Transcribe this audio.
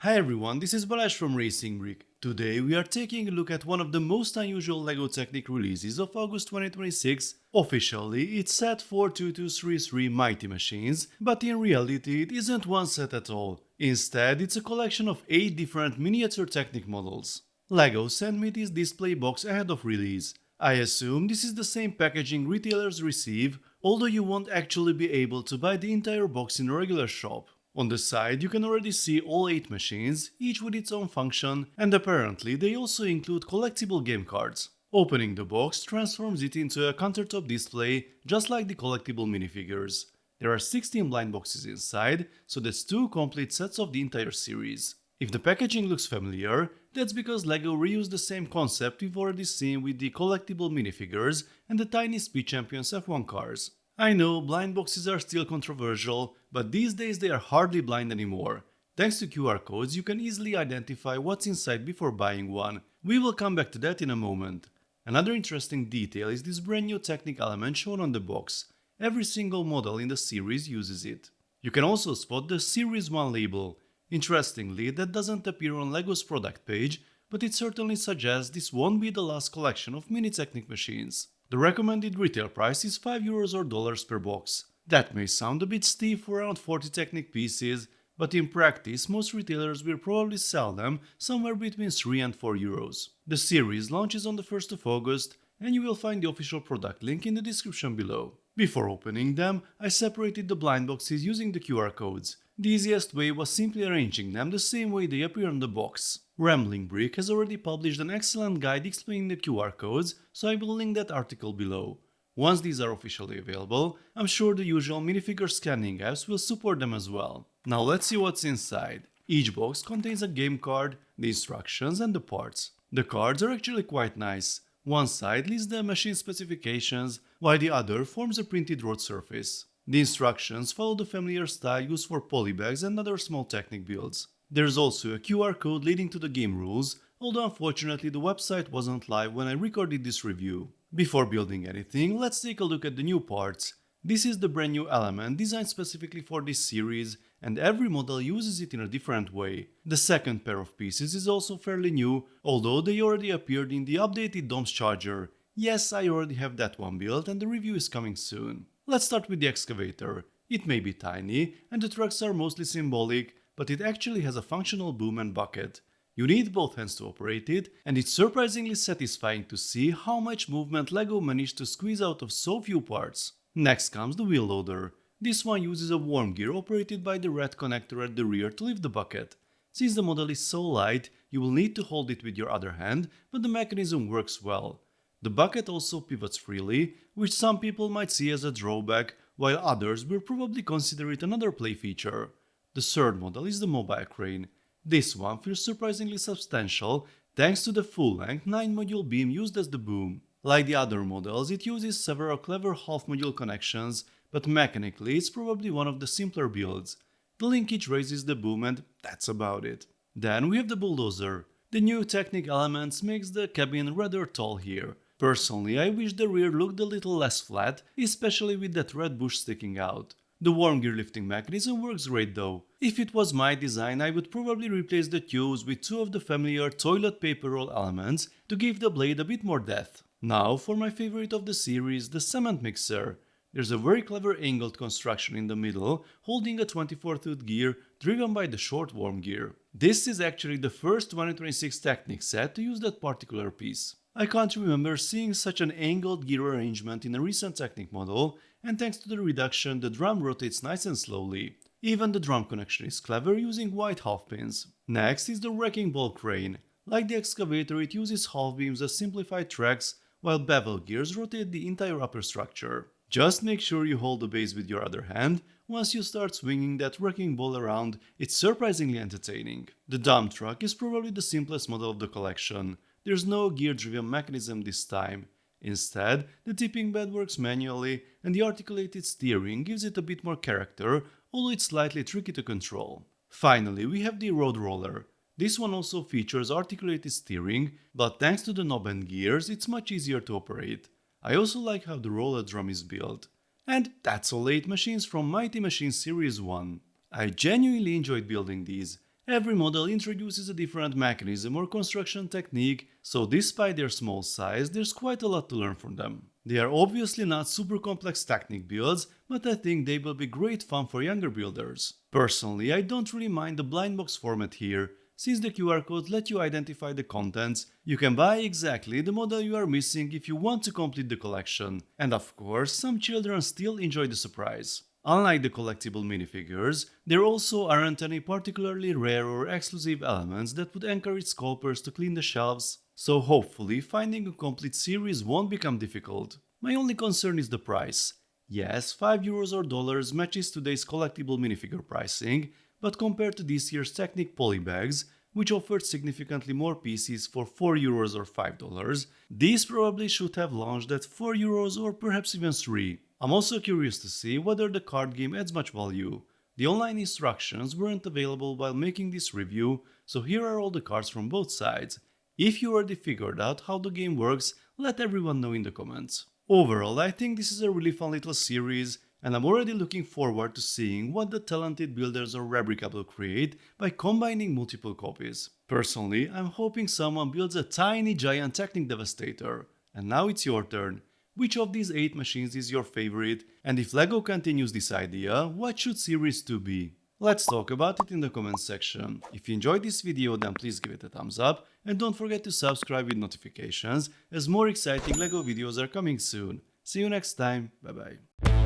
Hi everyone, this is Balazs from RacingBrick. Today we are taking a look at one of the most unusual LEGO Technic releases of August 2026. Officially, it's set 42233 Mighty Machines, but in reality it isn't one set at all. Instead, it's a collection of 8 different miniature Technic models. LEGO sent me this display box ahead of release. I assume this is the same packaging retailers receive, although you won't actually be able to buy the entire box in a regular shop. On the side you can already see all 8 machines, each with its own function, and apparently they also include collectible game cards. Opening the box transforms it into a countertop display just like the collectible minifigures. There are 16 blind boxes inside, so that's 2 complete sets of the entire series. If the packaging looks familiar, that's because LEGO reused the same concept we've already seen with the collectible minifigures and the tiny Speed Champions F1 cars. I know blind boxes are still controversial, but these days they are hardly blind anymore. Thanks to QR codes you can easily identify what's inside before buying one. We will come back to that in a moment. Another interesting detail is this brand new Technic element shown on the box. Every single model in the series uses it. You can also spot the Series 1 label. Interestingly, that doesn't appear on LEGO's product page, but it certainly suggests this won't be the last collection of mini Technic machines. The recommended retail price is €5 or dollars per box. That may sound a bit steep for around 40 Technic pieces, but in practice most retailers will probably sell them somewhere between 3 and €4. The series launches on the 1st of August, and you will find the official product link in the description below. Before opening them, I separated the blind boxes using the QR codes. The easiest way was simply arranging them the same way they appear on the box. RacingBrick has already published an excellent guide explaining the QR codes, so I will link that article below. Once these are officially available, I'm sure the usual minifigure scanning apps will support them as well. Now let's see what's inside. Each box contains a game card, the instructions and the parts. The cards are actually quite nice. One side lists the machine specifications, while the other forms a printed road surface. The instructions follow the familiar style used for polybags and other small Technic builds. There's also a QR code leading to the game rules, although unfortunately the website wasn't live when I recorded this review. Before building anything, let's take a look at the new parts. This is the brand new element designed specifically for this series, and every model uses it in a different way. The second pair of pieces is also fairly new, although they already appeared in the updated DOMS charger. Yes, I already have that one built and the review is coming soon. Let's start with the excavator. It may be tiny, and the trucks are mostly symbolic, but it actually has a functional boom and bucket. You need both hands to operate it, and it's surprisingly satisfying to see how much movement LEGO managed to squeeze out of so few parts. Next comes the wheel loader. This one uses a worm gear operated by the red connector at the rear to lift the bucket. Since the model is so light, you will need to hold it with your other hand, but the mechanism works well. The bucket also pivots freely, which some people might see as a drawback, while others will probably consider it another play feature. The third model is the mobile crane. This one feels surprisingly substantial thanks to the full-length 9-module beam used as the boom. Like the other models, it uses several clever half-module connections, but mechanically it's probably one of the simpler builds. The linkage raises the boom and that's about it. Then we have the bulldozer. The new Technic elements makes the cabin rather tall here. Personally, I wish the rear looked a little less flat, especially with that red bush sticking out. The worm gear lifting mechanism works great though. If it was my design, I would probably replace the tubes with 2 of the familiar toilet paper roll elements to give the blade a bit more depth. Now for my favorite of the series, the cement mixer. There's a very clever angled construction in the middle, holding a 24-tooth gear driven by the short worm gear. This is actually the first 2026 Technic set to use that particular piece. I can't remember seeing such an angled gear arrangement in a recent Technic model, and thanks to the reduction the drum rotates nice and slowly. Even the drum connection is clever using white half pins. Next is the wrecking ball crane. Like the excavator, it uses half beams as simplified tracks, while bevel gears rotate the entire upper structure. Just make sure you hold the base with your other hand. Once you start swinging that wrecking ball around, it's surprisingly entertaining. The dump truck is probably the simplest model of the collection. There's no gear-driven mechanism this time. Instead, the tipping bed works manually, and the articulated steering gives it a bit more character, although it's slightly tricky to control. Finally, we have the road roller. This one also features articulated steering, but thanks to the knob and gears, it's much easier to operate. I also like how the roller drum is built. And that's all 8 machines from Mighty Machines Series 1. I genuinely enjoyed building these. Every model introduces a different mechanism or construction technique, so despite their small size, there's quite a lot to learn from them. They are obviously not super complex Technic builds, but I think they will be great fun for younger builders. Personally, I don't really mind the blind box format here. Since the QR codes let you identify the contents, you can buy exactly the model you are missing if you want to complete the collection. And of course, some children still enjoy the surprise. Unlike the collectible minifigures, there also aren't any particularly rare or exclusive elements that would encourage scalpers to clean the shelves, so hopefully finding a complete series won't become difficult. My only concern is the price. Yes, €5 or dollars matches today's collectible minifigure pricing, but compared to this year's Technic polybags, which offered significantly more pieces for €4 or $5, these probably should have launched at €4 or perhaps even 3. I'm also curious to see whether the card game adds much value. The online instructions weren't available while making this review, so here are all the cards from both sides. If you already figured out how the game works, let everyone know in the comments. Overall, I think this is a really fun little series, and I'm already looking forward to seeing what the talented builders or Rebrica will create by combining multiple copies. Personally, I'm hoping someone builds a tiny giant Technic Devastator. And now it's your turn. Which of these 8 machines is your favorite? And if LEGO continues this idea, what should Series 2 be? Let's talk about it in the comments section. If you enjoyed this video, then please give it a thumbs up and don't forget to subscribe with notifications as more exciting LEGO videos are coming soon. See you next time, bye bye.